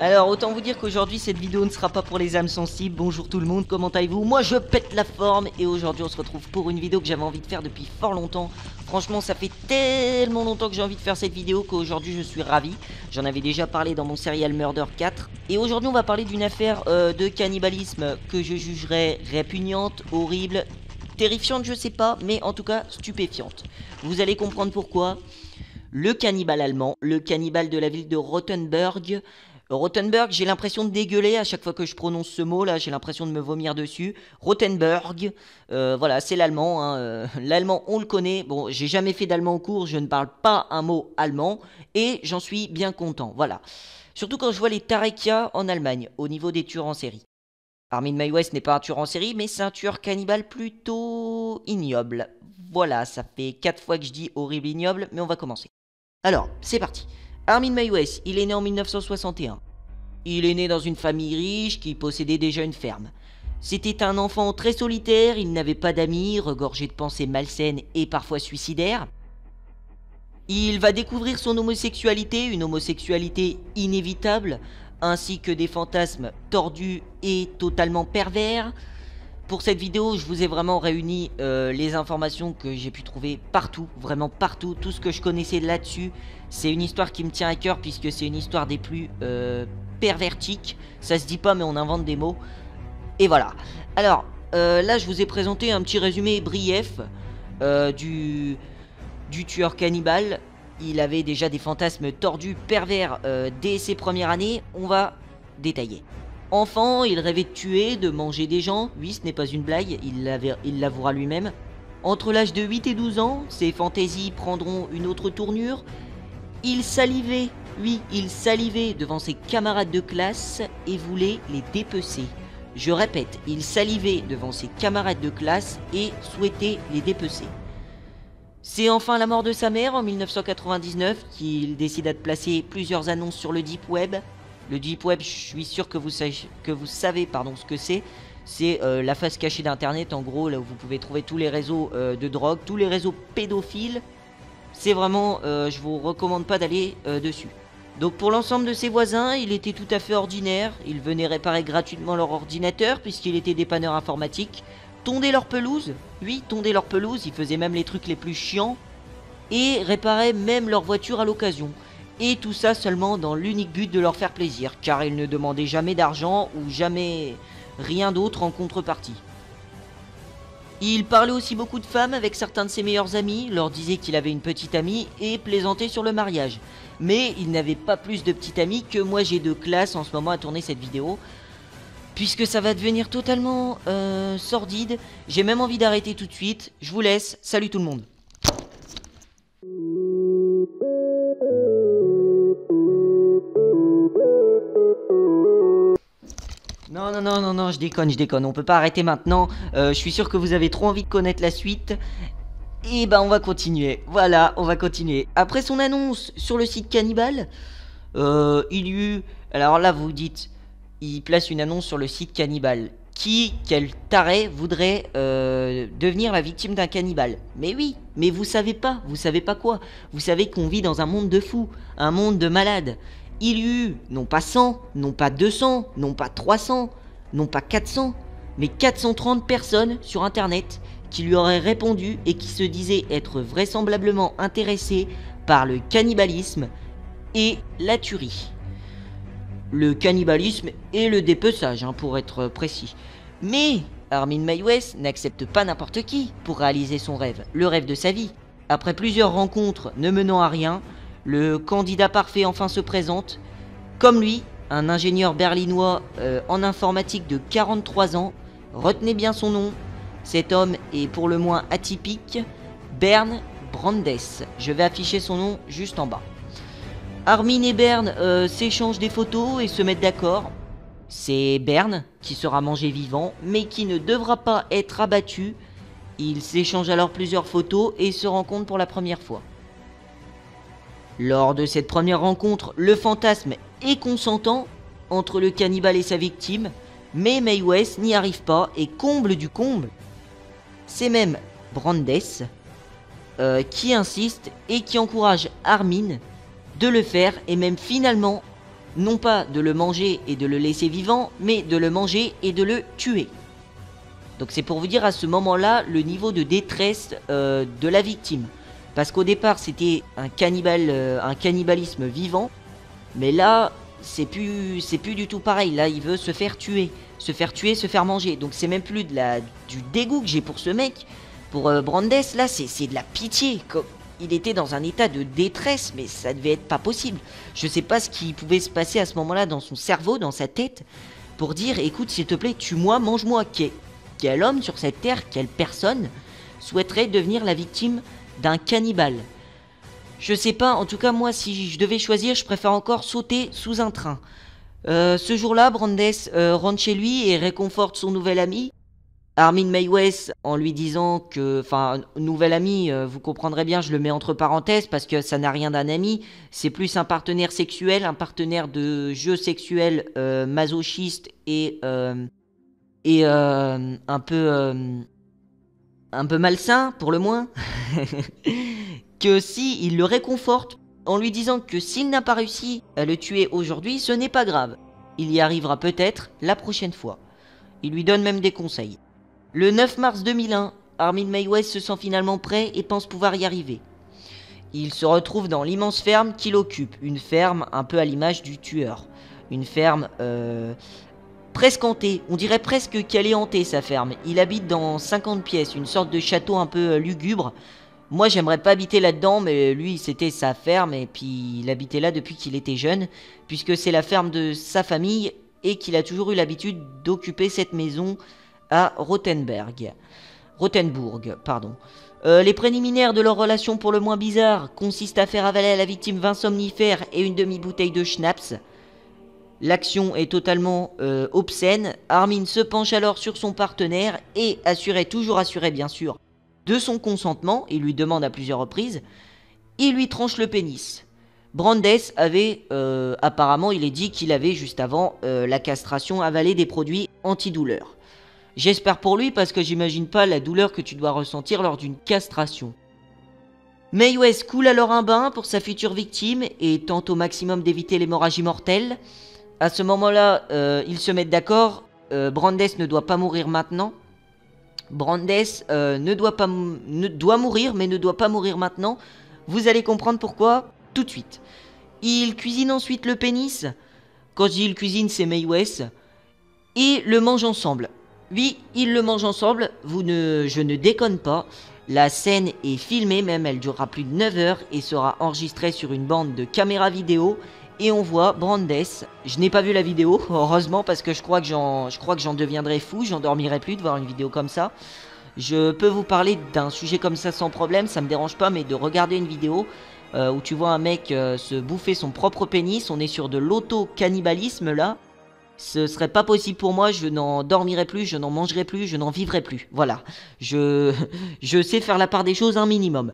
Alors autant vous dire qu'aujourd'hui cette vidéo ne sera pas pour les âmes sensibles. Bonjour tout le monde, comment allez-vous? Moi je pète la forme et aujourd'hui on se retrouve pour une vidéo que j'avais envie de faire depuis fort longtemps. Franchement ça fait tellement longtemps que j'ai envie de faire cette vidéo qu'aujourd'hui je suis ravi. J'en avais déjà parlé dans mon Serial Murder 4. Et aujourd'hui on va parler d'une affaire de cannibalisme que je jugerais répugnante, horrible, terrifiante je sais pas, mais en tout cas stupéfiante. Vous allez comprendre pourquoi. Le cannibale allemand, le cannibale de la ville de Rothenburg. Rothenburg, j'ai l'impression de dégueuler à chaque fois que je prononce ce mot là, j'ai l'impression de me vomir dessus. Rothenburg, voilà, c'est l'allemand, hein. L'allemand on le connaît, bon j'ai jamais fait d'allemand au cours, je ne parle pas un mot allemand et j'en suis bien content, voilà. Surtout quand je vois les Tarekia en Allemagne, au niveau des tueurs en série. Armin Meiwes n'est pas un tueur en série, mais c'est un tueur cannibale plutôt ignoble. Voilà, ça fait 4 fois que je dis horrible ignoble, mais on va commencer. Alors, c'est parti. Armin Meiwes, il est né en 1961. Il est né dans une famille riche qui possédait déjà une ferme. C'était un enfant très solitaire, il n'avait pas d'amis, regorgé de pensées malsaines et parfois suicidaires. Il va découvrir son homosexualité, une homosexualité inévitable, ainsi que des fantasmes tordus et totalement pervers. Pour cette vidéo, je vous ai vraiment réuni les informations que j'ai pu trouver partout, vraiment partout, tout ce que je connaissais là-dessus. C'est une histoire qui me tient à cœur puisque c'est une histoire des plus pervertiques. Ça se dit pas mais on invente des mots. Et voilà. Alors, là je vous ai présenté un petit résumé brief du tueur cannibale. Il avait déjà des fantasmes tordus, pervers dès ses premières années. On va détailler. Enfant, il rêvait de tuer, de manger des gens. Oui, ce n'est pas une blague, il l'avouera lui-même. Entre l'âge de 8 et 12 ans, ses fantaisies prendront une autre tournure. Il salivait, oui, il salivait devant ses camarades de classe et voulait les dépecer. Je répète, il salivait devant ses camarades de classe et souhaitait les dépecer. C'est enfin la mort de sa mère en 1999 qu'il décida de placer plusieurs annonces sur le Deep Web. Le Deep Web, je suis sûr que vous savez ce que c'est. C'est la face cachée d'Internet, en gros, là où vous pouvez trouver tous les réseaux de drogue, tous les réseaux pédophiles. C'est vraiment, je vous recommande pas d'aller dessus. Donc pour l'ensemble de ses voisins, il était tout à fait ordinaire. Il venait réparer gratuitement leur ordinateur, puisqu'il était dépanneur informatique. Tondait leur pelouse, oui, tondait leur pelouse, il faisait même les trucs les plus chiants. Et réparait même leur voiture à l'occasion. Et tout ça seulement dans l'unique but de leur faire plaisir, car il ne demandait jamais d'argent ou jamais rien d'autre en contrepartie. Il parlait aussi beaucoup de femmes avec certains de ses meilleurs amis, leur disait qu'il avait une petite amie et plaisantait sur le mariage. Mais il n'avait pas plus de petite amie que moi j'ai de classe en ce moment à tourner cette vidéo. Puisque ça va devenir totalement sordide, j'ai même envie d'arrêter tout de suite. Je vous laisse, salut tout le monde. Non, je déconne, on peut pas arrêter maintenant. Je suis sûr que vous avez trop envie de connaître la suite. Et bah on va continuer, voilà, on va continuer. Après son annonce sur le site Cannibal, il y eut... Alors là vous dites, il place une annonce sur le site Cannibal. Quel taré voudrait devenir la victime d'un cannibale? Mais oui, mais vous savez pas quoi? Vous savez qu'on vit dans un monde de fous, un monde de malades. Il y eut, non pas 100, non pas 200, non pas 300, non pas 400, mais 430 personnes sur internet qui lui auraient répondu et qui se disaient être vraisemblablement intéressées par le cannibalisme et la tuerie. Le cannibalisme et le dépeçage, hein, pour être précis. Mais Armin Meiwes n'accepte pas n'importe qui pour réaliser son rêve, le rêve de sa vie. Après plusieurs rencontres ne menant à rien, le candidat parfait enfin se présente. Comme lui, un ingénieur berlinois en informatique de 43 ans. Retenez bien son nom. Cet homme est pour le moins atypique. Bernd Brandes. Je vais afficher son nom juste en bas. Armin et Bern s'échangent des photos et se mettent d'accord. C'est Bern qui sera mangé vivant, mais qui ne devra pas être abattu. Ils s'échangent alors plusieurs photos et se rencontrent pour la première fois. Lors de cette première rencontre, le fantasme est consentant entre le cannibale et sa victime, mais Mae West n'y arrive pas et comble du comble, c'est même Brandes qui insiste et qui encourage Armin de le faire et même finalement, non pas de le manger et de le laisser vivant, mais de le manger et de le tuer. Donc c'est pour vous dire à ce moment-là le niveau de détresse de la victime. Parce qu'au départ c'était un cannibalisme vivant, mais là c'est plus du tout pareil. Là il veut se faire tuer, se faire manger. Donc c'est même plus du dégoût que j'ai pour ce mec. Pour Brandes, là c'est de la pitié. Il était dans un état de détresse, mais ça devait être pas possible. Je sais pas ce qui pouvait se passer à ce moment-là dans son cerveau, dans sa tête, pour dire écoute s'il te plaît tue-moi, mange-moi. Quel homme sur cette terre, quelle personne souhaiterait devenir la victime d'un cannibale? Je sais pas, en tout cas moi si je devais choisir, je préfère encore sauter sous un train. Ce jour-là, Brandes rentre chez lui et réconforte son nouvel ami, Armin Mae West, en lui disant que, enfin, nouvel ami, vous comprendrez bien, je le mets entre parenthèses parce que ça n'a rien d'un ami, c'est plus un partenaire sexuel, un partenaire de jeu sexuel masochiste et un peu malsain pour le moins, que si il le réconforte en lui disant que s'il n'a pas réussi à le tuer aujourd'hui, ce n'est pas grave, il y arrivera peut-être la prochaine fois. Il lui donne même des conseils. Le 9 mars 2001, Armin Mae West se sent finalement prêt et pense pouvoir y arriver. Il se retrouve dans l'immense ferme qu'il occupe, une ferme un peu à l'image du tueur. Une ferme presque hantée, on dirait presque qu'elle est hantée sa ferme. Il habite dans 50 pièces, une sorte de château un peu lugubre. Moi j'aimerais pas habiter là-dedans, mais lui c'était sa ferme et puis il habitait là depuis qu'il était jeune, puisque c'est la ferme de sa famille et qu'il a toujours eu l'habitude d'occuper cette maison à Rothenbourg. Les préliminaires de leur relation pour le moins bizarre consistent à faire avaler à la victime 20 somnifères et une demi-bouteille de schnapps. L'action est totalement obscène. Armin se penche alors sur son partenaire et, toujours assuré bien sûr, de son consentement, il lui demande à plusieurs reprises, il lui tranche le pénis. Brandes avait, apparemment il est dit qu'il avait juste avant la castration avalé des produits antidouleurs. J'espère pour lui parce que j'imagine pas la douleur que tu dois ressentir lors d'une castration. Mae West coule alors un bain pour sa future victime et tente au maximum d'éviter l'hémorragie mortelle. À ce moment-là, ils se mettent d'accord, Brandes ne doit pas mourir maintenant. Brandes doit mourir mais ne doit pas mourir maintenant. Vous allez comprendre pourquoi tout de suite. Il cuisine ensuite le pénis. Quand je dis il cuisine, c'est Mae West. Et le mange ensemble. Oui, ils le mangent ensemble, je ne déconne pas. La scène est filmée même, elle durera plus de 9 heures et sera enregistrée sur une bande de caméras vidéo. Et on voit Brandes, je n'ai pas vu la vidéo, heureusement parce que je crois que j'en deviendrai fou, j'en dormirai plus de voir une vidéo comme ça. Je peux vous parler d'un sujet comme ça sans problème, ça me dérange pas, mais de regarder une vidéo où tu vois un mec se bouffer son propre pénis, on est sur de l'auto-cannibalisme là. Ce serait pas possible pour moi, je n'en dormirai plus, je n'en mangerai plus, je n'en vivrai plus. Voilà, je sais faire la part des choses un minimum.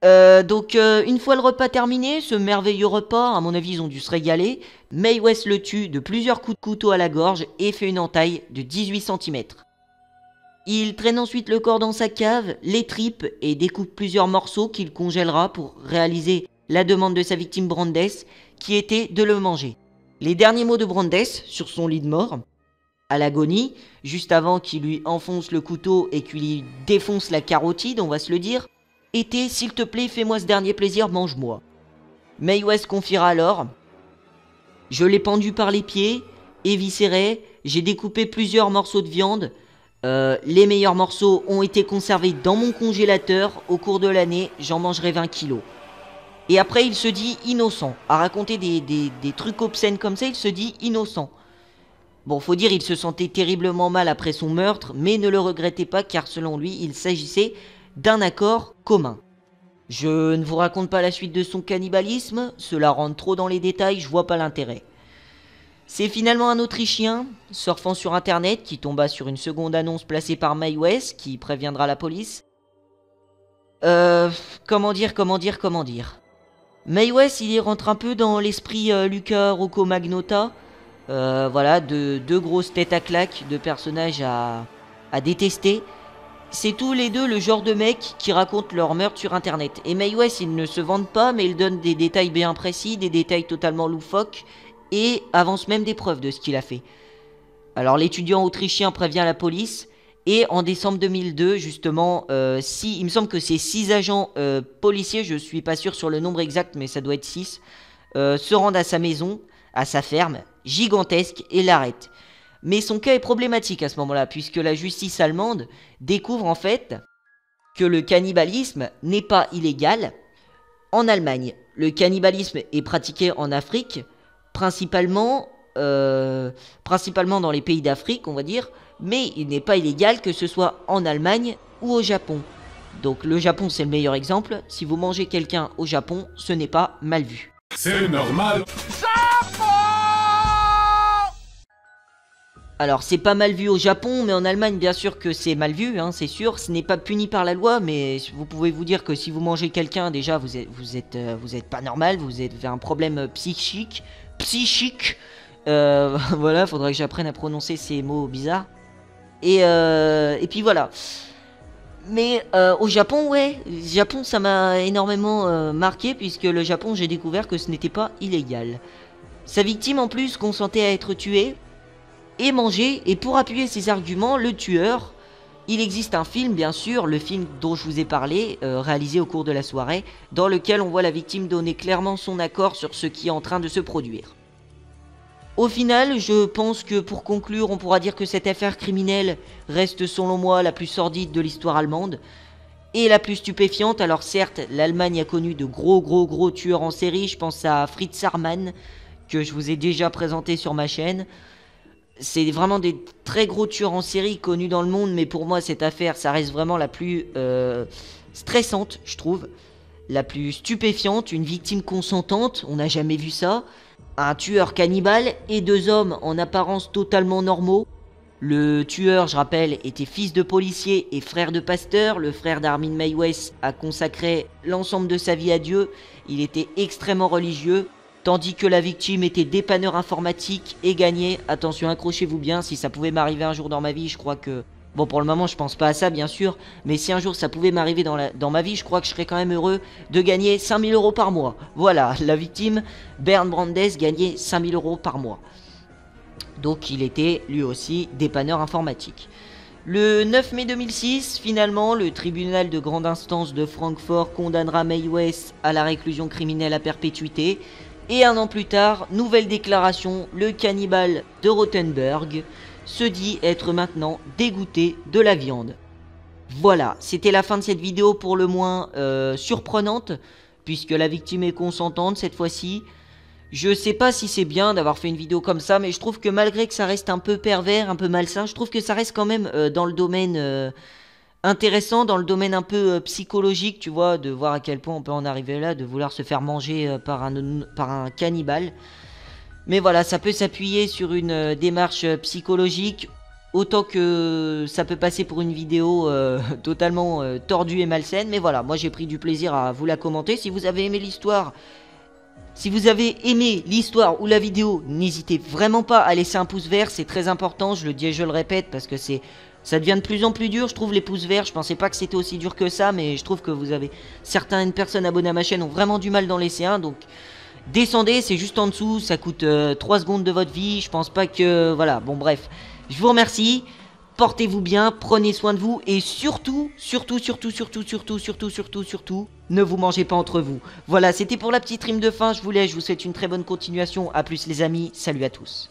Donc une fois le repas terminé, ce merveilleux repas, à mon avis ils ont dû se régaler, Mae West le tue de plusieurs coups de couteau à la gorge et fait une entaille de 18 cm. Il traîne ensuite le corps dans sa cave, les tripes et découpe plusieurs morceaux qu'il congèlera pour réaliser la demande de sa victime Brandes, qui était de le manger. Les derniers mots de Brandes sur son lit de mort, à l'agonie, juste avant qu'il lui enfonce le couteau et qu'il lui défonce la carotide, on va se le dire, étaient « S'il te plaît, fais-moi ce dernier plaisir, mange-moi ». Mae West confiera alors « Je l'ai pendu par les pieds, éviscéré, j'ai découpé plusieurs morceaux de viande. Les meilleurs morceaux ont été conservés dans mon congélateur. Au cours de l'année, j'en mangerai 20 kilos. » Et après, il se dit innocent. À raconter des trucs obscènes comme ça, il se dit innocent. Bon, faut dire, il se sentait terriblement mal après son meurtre, mais ne le regrettait pas car selon lui, il s'agissait d'un accord commun. Je ne vous raconte pas la suite de son cannibalisme, cela rentre trop dans les détails, je vois pas l'intérêt. C'est finalement un Autrichien, surfant sur internet, qui tomba sur une seconde annonce placée par Mae West, qui préviendra la police. Comment dire. Mae West, il y rentre un peu dans l'esprit Luca Rocco Magnotta. Voilà, deux grosses têtes à claque, deux personnages à détester. C'est tous les deux le genre de mecs qui racontent leur meurtre sur internet. Et Mae West, ils ne se vendent pas, mais ils donnent des détails bien précis, des détails totalement loufoques, et avance même des preuves de ce qu'il a fait. Alors l'étudiant autrichien prévient la police, et en décembre 2002, justement, il me semble que c'est 6 agents policiers, je suis pas sûr sur le nombre exact, mais ça doit être 6, se rendent à sa maison, à sa ferme, gigantesque, et l'arrêtent. Mais son cas est problématique à ce moment-là, puisque la justice allemande découvre en fait que le cannibalisme n'est pas illégal en Allemagne. Le cannibalisme est pratiqué en Afrique, principalement dans les pays d'Afrique, on va dire, mais il n'est pas illégal que ce soit en Allemagne ou au Japon. Donc le Japon, c'est le meilleur exemple. Si vous mangez quelqu'un au Japon, ce n'est pas mal vu. C'est normal. Alors c'est pas mal vu au Japon, mais en Allemagne bien sûr que c'est mal vu, hein, c'est sûr. Ce n'est pas puni par la loi, mais vous pouvez vous dire que si vous mangez quelqu'un, déjà vous êtes pas normal, vous avez un problème psychique. Voilà, faudrait que j'apprenne à prononcer ces mots bizarres. Et puis voilà. Mais au Japon, ouais, le Japon ça m'a énormément marqué, puisque le Japon j'ai découvert que ce n'était pas illégal. Sa victime en plus consentait à être tuée et mangée, et pour appuyer ses arguments, le tueur, il existe un film bien sûr, le film dont je vous ai parlé, réalisé au cours de la soirée, dans lequel on voit la victime donner clairement son accord sur ce qui est en train de se produire. Au final, je pense que pour conclure, on pourra dire que cette affaire criminelle reste selon moi la plus sordide de l'histoire allemande et la plus stupéfiante. Alors certes, l'Allemagne a connu de gros tueurs en série, je pense à Fritz Haarmann, que je vous ai déjà présenté sur ma chaîne. C'est vraiment des très gros tueurs en série connus dans le monde, mais pour moi cette affaire, ça reste vraiment la plus stressante, je trouve. La plus stupéfiante, une victime consentante, on n'a jamais vu ça. Un tueur cannibale et 2 hommes en apparence totalement normaux. Le tueur, je rappelle, était fils de policier et frère de pasteur. Le frère d'Armin Mae West a consacré l'ensemble de sa vie à Dieu. Il était extrêmement religieux. Tandis que la victime était dépanneur informatique et gagnait. Attention, accrochez-vous bien, si ça pouvait m'arriver un jour dans ma vie, je crois que... Bon, pour le moment, je pense pas à ça, bien sûr. Mais si un jour ça pouvait m'arriver dans ma vie, je crois que je serais quand même heureux de gagner 5000 € par mois. Voilà, la victime, Bernd Brandes, gagnait 5000 € par mois. Donc il était, lui aussi, dépanneur informatique. Le 9 mai 2006, finalement, le tribunal de grande instance de Francfort condamnera Mae West à la réclusion criminelle à perpétuité. Et 1 an plus tard, nouvelle déclaration, le cannibale de Rothenburg se dit être maintenant dégoûté de la viande. Voilà, c'était la fin de cette vidéo pour le moins surprenante, puisque la victime est consentante cette fois-ci. Je sais pas si c'est bien d'avoir fait une vidéo comme ça, mais je trouve que malgré que ça reste un peu pervers, un peu malsain, je trouve que ça reste quand même dans le domaine intéressant, dans le domaine un peu psychologique, tu vois, de voir à quel point on peut en arriver là, de vouloir se faire manger par un cannibale. Mais voilà, ça peut s'appuyer sur une démarche psychologique, autant que ça peut passer pour une vidéo totalement tordue et malsaine. Mais voilà, moi j'ai pris du plaisir à vous la commenter. Si vous avez aimé l'histoire, ou la vidéo, n'hésitez vraiment pas à laisser un pouce vert, c'est très important, je le dis et je le répète, parce que ça devient de plus en plus dur, je trouve, les pouces verts. Je pensais pas que c'était aussi dur que ça, mais je trouve que certaines personnes abonnées à ma chaîne ont vraiment du mal d'en laisser un, donc... Descendez, c'est juste en dessous, ça coûte 3 secondes de votre vie, je pense pas que... Voilà, bon bref, je vous remercie, portez-vous bien, prenez soin de vous, et surtout, ne vous mangez pas entre vous. Voilà, c'était pour la petite rime de fin, je vous laisse, je vous souhaite une très bonne continuation, à plus les amis, salut à tous.